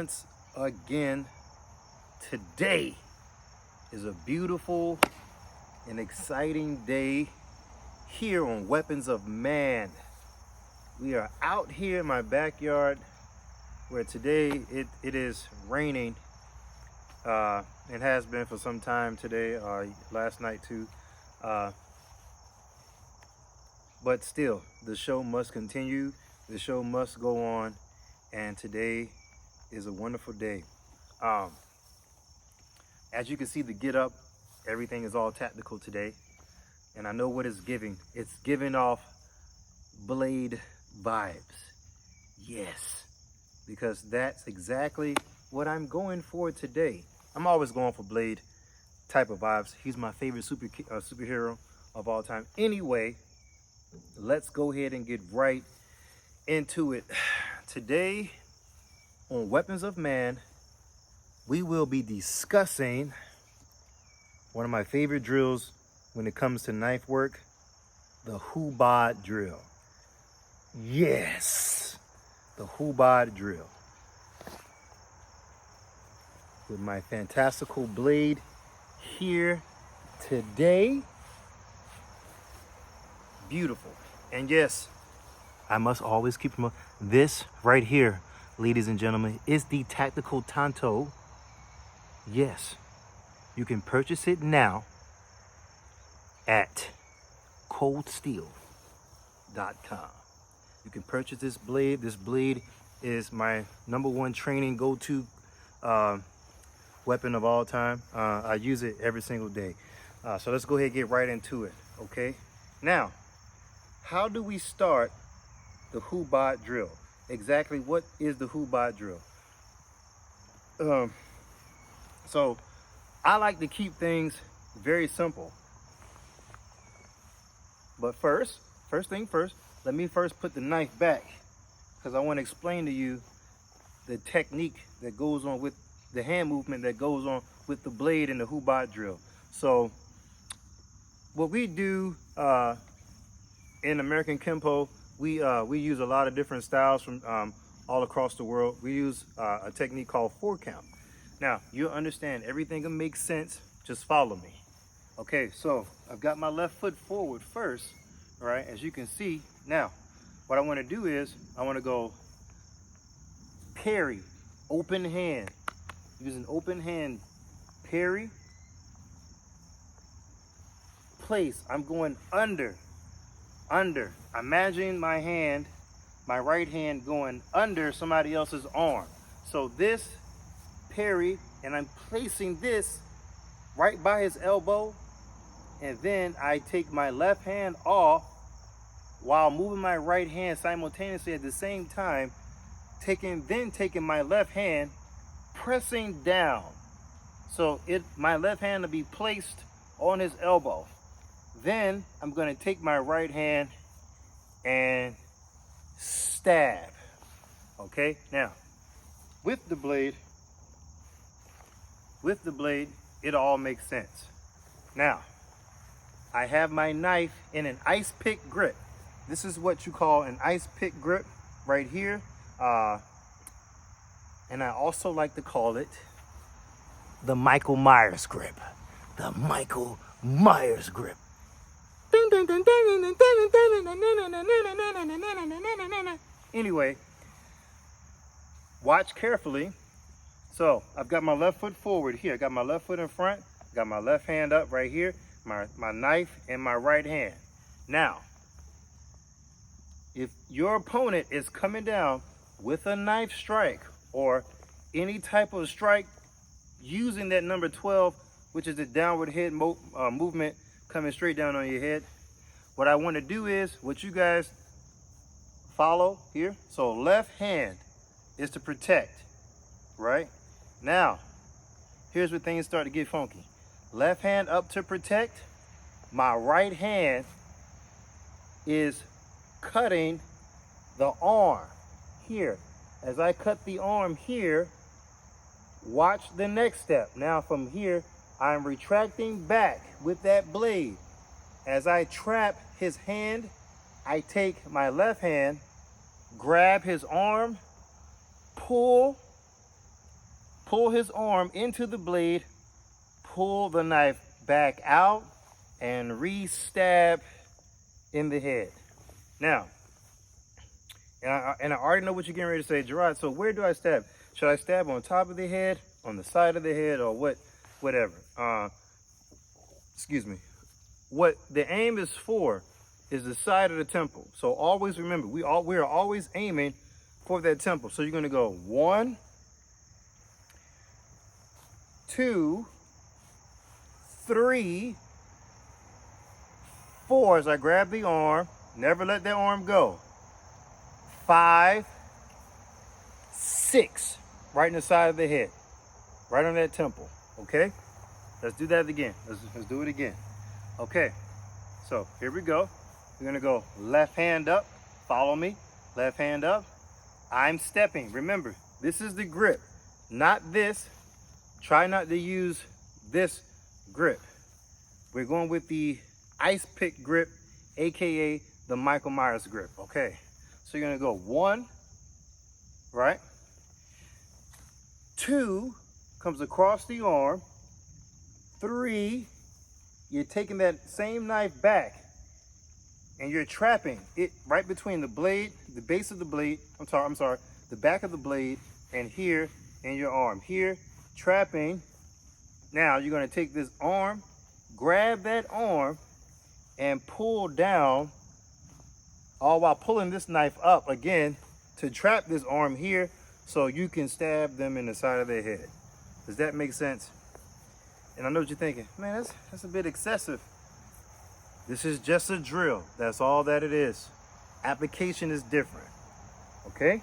once again. Today is a beautiful and exciting day here on Weapons of Man. We are out here in my backyard where today it is raining. It has been for some time today, last night too. But still, the show must continue. The show must go on. And today is a wonderful day. As you can see, the get up, everything is all tactical today. And I know what it's giving. It's giving off Blade vibes. Yes, because that's exactly what I'm going for today. I'm always going for Blade type of vibes. He's my favorite superhero of all time. Anyway, let's go ahead and get right into it. Today on Weapons of Man, we will be discussing one of my favorite drills when it comes to knife work, the HUBUD drill. Yes, the HUBUD drill. With my fantastical blade here today. Beautiful. And yes, I must always keep this right here, ladies and gentlemen, is the Tactical Tanto. Yes, you can purchase it now at coldsteel.com. You can purchase this blade. This blade is my #1 training go-to weapon of all time. I use it every single day. So let's go ahead and get right into it, okay? Now, how do we start the HUBUD drill? Exactly what is the HUBUD drill? So I like to keep things very simple. But first thing first, let me first put the knife back, because I want to explain to you the technique that goes on with the hand movement that goes on with the blade and the HUBUD drill. So what we do in American Kempo, we use a lot of different styles from all across the world. We use a technique called 4 count. Now, you'll understand, everything will make sense. Just follow me. Okay, so I've got my left foot forward first, all right, as you can see. Now, what I want to do is I want to go parry, open hand. Use an open hand parry. Place, I'm going under. Imagine my hand, my right hand going under somebody else's arm. So this parry, and I'm placing this right by his elbow, and then I take my left hand off while moving my right hand simultaneously at the same time, taking my left hand, pressing down. So my left hand will be placed on his elbow. Then I'm going to take my right hand and stab. Okay, now with the blade, it all makes sense. Now, I have my knife in an ice pick grip. This is what you call an ice pick grip right here. And I also like to call it the Michael Myers grip. The Michael Myers grip. Anyway, watch carefully. So I've got my left foot forward here. I got my left foot in front. Got my left hand up right here. My knife in my right hand. Now, if your opponent is coming down with a knife strike or any type of strike using that number 12, which is the downward head movement coming straight down on your head, what I want to do is what you guys follow here. So left hand is to protect, right? Now, here's where things start to get funky. Left hand up to protect. My right hand is cutting the arm here. As I cut the arm here, watch the next step. Now from here, I'm retracting back with that blade. As I trap his hand, I take my left hand, grab his arm, pull, pull his arm into the blade, pull the knife back out, and re-stab in the head. Now, and I already know what you're getting ready to say, Gerard, so where do I stab? Should I stab on top of the head, on the side of the head, or whatever? Excuse me. What the aim is for is the side of the temple. So always remember, we are always aiming for that temple. So you're going to go 1, 2, 3, 4 as I grab the arm. Never let that arm go. 5, 6, right in the side of the head, right on that temple. Okay, let's do that again. Let's do it again. Okay, so here we go. We're gonna go left hand up. Follow me. Left hand up. I'm stepping. Remember, this is the grip, not this. Try not to use this grip. We're going with the ice pick grip, aka the Michael Myers grip. Okay, so you're gonna go 1, right? 2 comes across the arm. 3, you're taking that same knife back and you're trapping it right between the blade, the base of the blade, I'm sorry, the back of the blade, and here in your arm. Here, trapping. Now you're gonna take this arm, grab that arm, and pull down, all while pulling this knife up again to trap this arm here so you can stab them in the side of their head. Does that make sense? And I know what you're thinking, man, that's a bit excessive. This is just a drill. That's all that it is. Application is different. Okay?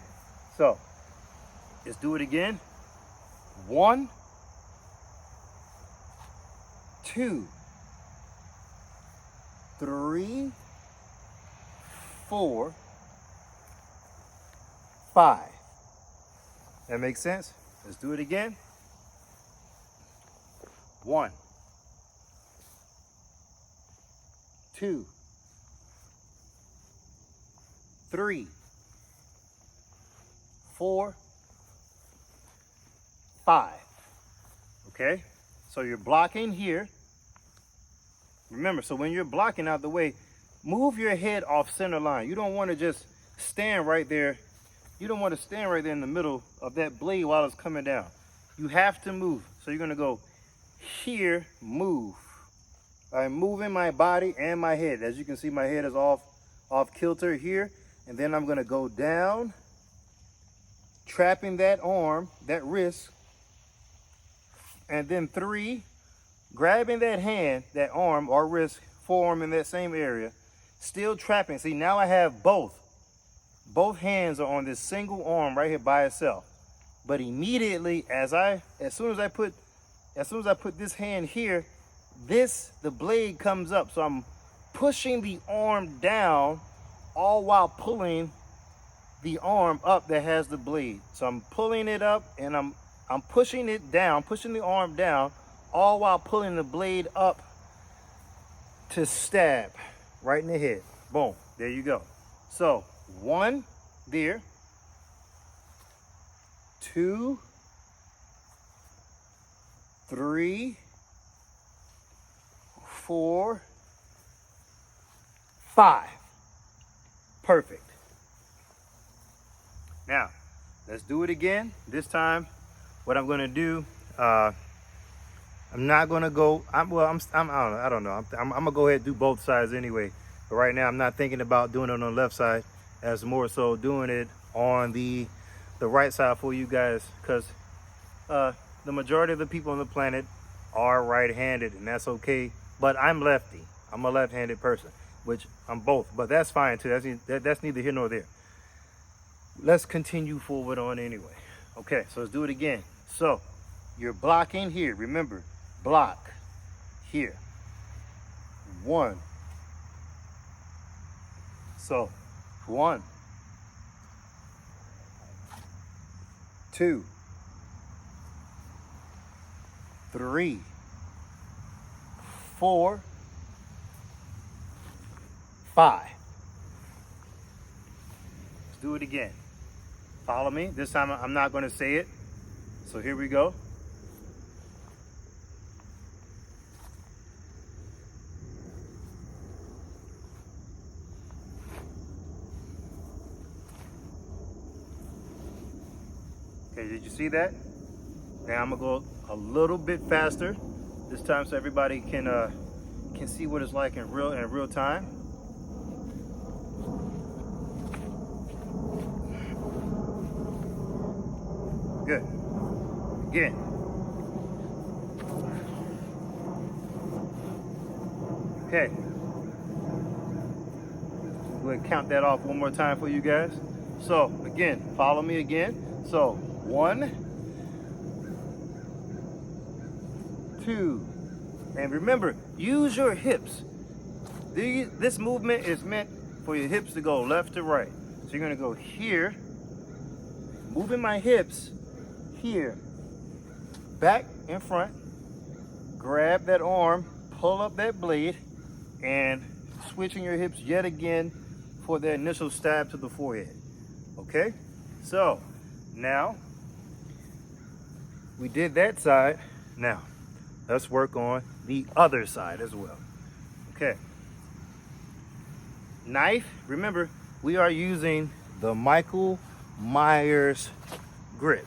So, let's do it again. 1, 2, 3, 4, 5. That makes sense? Let's do it again. 1, 2, 3, 4, 5. Okay? So you're blocking here. Remember, so when you're blocking out the way, move your head off center line. You don't want to just stand right there. You don't want to stand right there in the middle of that blade while it's coming down. You have to move. So you're going to go here, move. I'm moving my body and my head. As you can see, my head is off kilter here. And then I'm going to go down, trapping that arm, that wrist. And then 3, grabbing that hand, that arm or wrist, forearm in that same area, still trapping. See, now I have both. Both hands are on this single arm right here by itself. But immediately, as soon as I put this hand here, the blade comes up. So I'm pushing the arm down, all while pulling the arm up that has the blade. So I'm pulling it up and I'm pushing it down, pushing the arm down, all while pulling the blade up to stab right in the head. Boom, there you go. So 1 there, 2, 3, 4, 5. Perfect. Now, let's do it again. This time, what I'm going to do, I'm not going to go, I don't know. I'm going to go ahead and do both sides anyway. But right now, I'm not thinking about doing it on the left side, as more so doing it on the right side for you guys, because the majority of the people on the planet are right-handed, and that's okay. But I'm lefty. I'm a left-handed person, which I'm both, but that's fine too. That's neither here nor there. Let's continue forward on anyway. Okay, so let's do it again. So you're blocking here. Remember, block here. 1. So 1, 2, 3, 4, 5. Let's do it again. Follow me. This time I'm not going to say it. So here we go. Okay, did you see that? Now I'm gonna go a little bit faster this time so everybody can see what it's like in real time. Good. Again. Okay. Go ahead and count that off one more time for you guys. So again, follow me again. So 1, 2, and remember, use your hips. This movement is meant for your hips to go left to right. So you're gonna go here, moving my hips here, back and front, grab that arm, pull up that blade, and switching your hips yet again for the initial stab to the forehead. Okay, so now we did that side. Now let's work on the other side as well. Okay, knife, remember we are using the Michael Myers grip.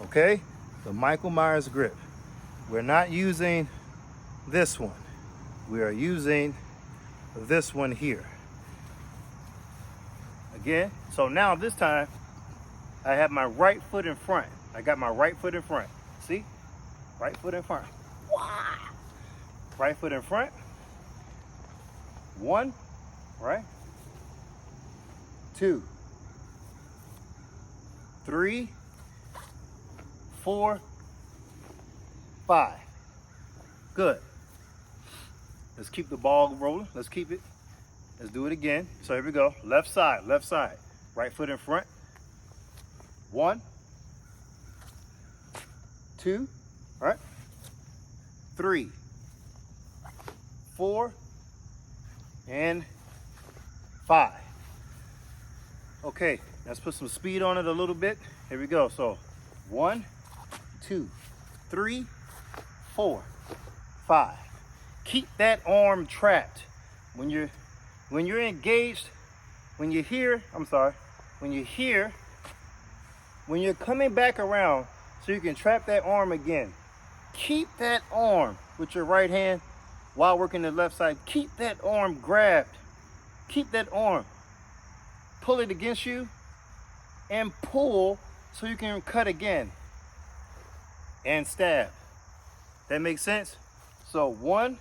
Okay, the Michael Myers grip. We're not using this one. We are using this one here. Again, so now this time I have my right foot in front. I got my right foot in front. See? Right foot in front. Right foot in front. 1, right? 2, 3, 4, 5. Good. Let's keep the ball rolling. Let's keep it. Let's do it again. So here we go. Left side, left side. Right foot in front. 1, 2, all right? 3, 4, and 5. Okay, let's put some speed on it a little bit. Here we go. So 1, 2, 3, 4, 5. Keep that arm trapped. When you're engaged, when you're here, when you're coming back around so you can trap that arm again, keep that arm with your right hand while working the left side. Keep that arm grabbed. Keep that arm. Pull it against you and pull so you can cut again and stab. That makes sense? So 1,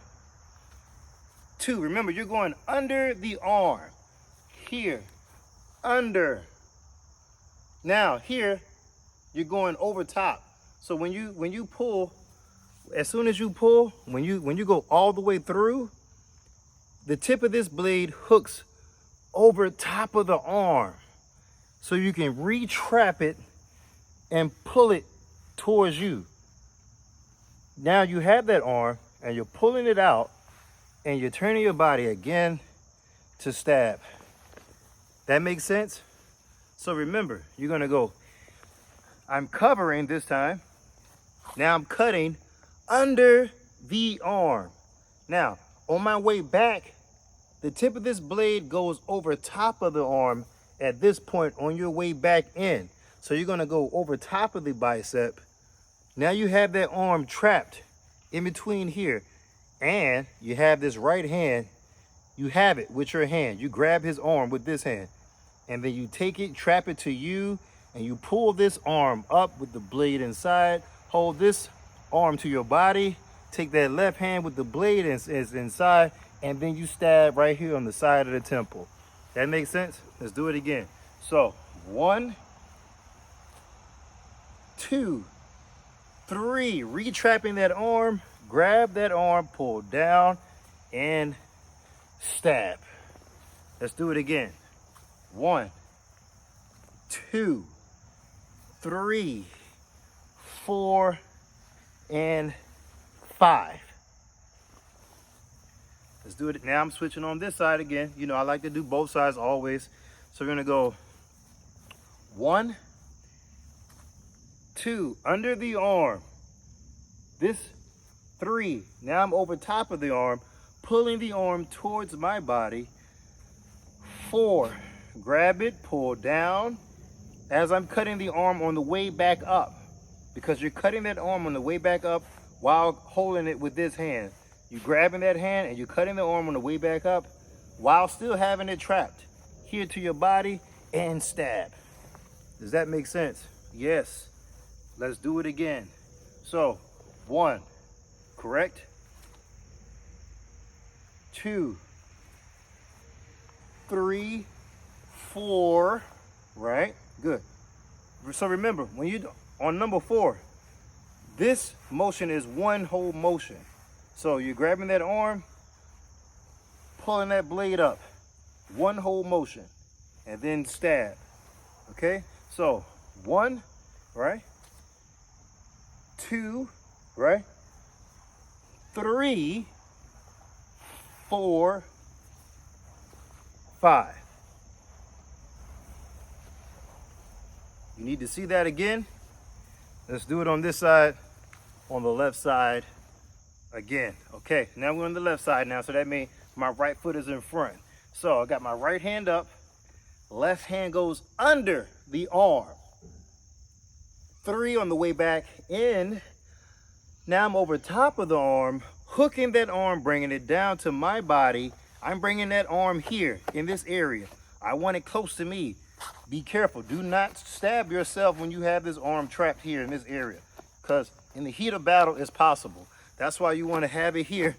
2. Remember, you're going under the arm. Here, under. Now here, you're going over top. So when you pull, as soon as you pull, when you go all the way through, the tip of this blade hooks over top of the arm. So you can re-trap it and pull it towards you. Now you have that arm and you're pulling it out and you're turning your body again to stab. That makes sense? So remember, you're gonna go, I'm covering this time. Now I'm cutting under the arm. Now, on my way back, the tip of this blade goes over top of the arm at this point on your way back in. So you're gonna go over top of the bicep. Now you have that arm trapped in between here. And you have this right hand, you have it with your hand. You grab his arm with this hand. And then you take it, trap it to you, and you pull this arm up with the blade inside. Hold this arm to your body. Take that left hand with the blade is inside, and then you stab right here on the side of the temple. That makes sense? Let's do it again. So 1, 2, 3. Retrapping that arm. Grab that arm, pull down, and stab. Let's do it again. 1, 2, 3, 4, and 5. Let's do it. Now I'm switching on this side again. You know, I like to do both sides always. So we're gonna go 1, 2, under the arm. This 3, now I'm over top of the arm, pulling the arm towards my body. 4, grab it, pull down as I'm cutting the arm on the way back up, because you're cutting that arm on the way back up while holding it with this hand. You're grabbing that hand and you're cutting the arm on the way back up while still having it trapped here to your body, and stab. Does that make sense? Yes. Let's do it again. So 1, correct? 2, 3, 4, right? Good. So remember, when you on number 4, this motion is one whole motion. So you're grabbing that arm, pulling that blade up, one whole motion, and then stab. Okay? So 1, right? 2, right? 3, 4, 5. You need to see that again. Let's do it on this side, on the left side again. Okay, now we're on the left side now, so that means my right foot is in front. So I got my right hand up, left hand goes under the arm. 3 on the way back in. Now I'm over top of the arm, hooking that arm, bringing it down to my body. I'm bringing that arm here in this area. I want it close to me. Be careful. Do not stab yourself when you have this arm trapped here in this area, because in the heat of battle, it's possible. That's why you want to have it here.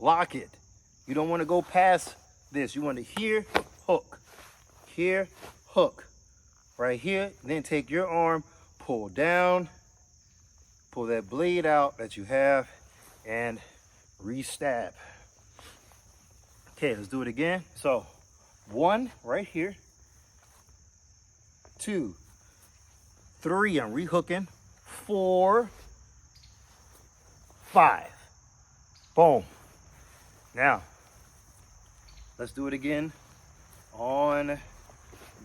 Lock it. You don't want to go past this. You want to here, hook. Here, hook. Right here. Then take your arm, pull down, pull that blade out that you have, and re-stab. Okay, let's do it again. So 1 right here. 2, 3, I'm rehooking. 4, 5. Boom. Now, let's do it again on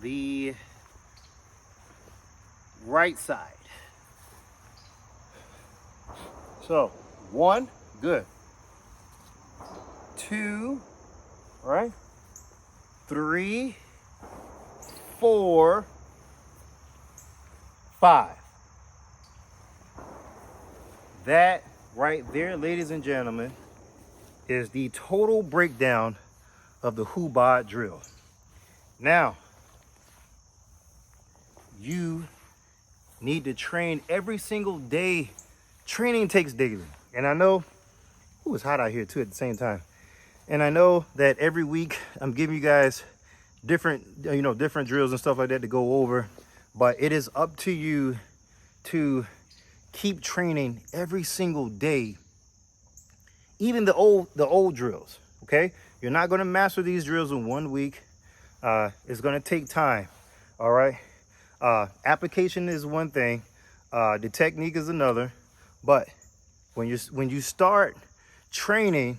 the right side. So 1, good. 2, right? 3, 4, 5. That right there, ladies and gentlemen, is the total breakdown of the HUBUD drill. Now, you need to train every single day. Training takes daily. And I know, it's hot out here too at the same time. And I know that every week I'm giving you guys different drills and stuff like that to go over. But it is up to you to keep training every single day. Even the old drills, okay? You're not gonna master these drills in 1 week. It's gonna take time, all right? Application is one thing, the technique is another. But when you start training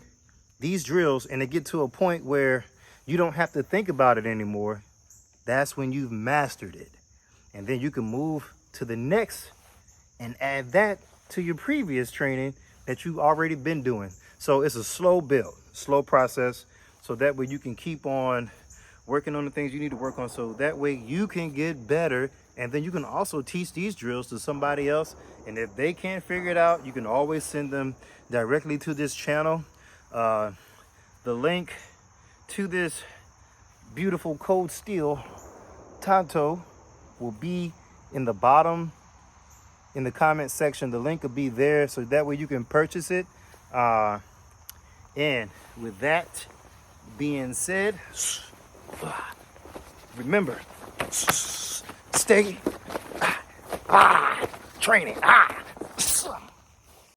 these drills and they get to a point where you don't have to think about it anymore, that's when you've mastered it. And then you can move to the next and add that to your previous training that you've already been doing. So it's a slow build, slow process. So that way you can keep on working on the things you need to work on. So that way you can get better. And then you can also teach these drills to somebody else. And if they can't figure it out, you can always send them directly to this channel. The link to this beautiful cold steel Tonto will be in the bottom in the comment section. The link will be there, so that way you can purchase it. And with that being said, remember, stay training.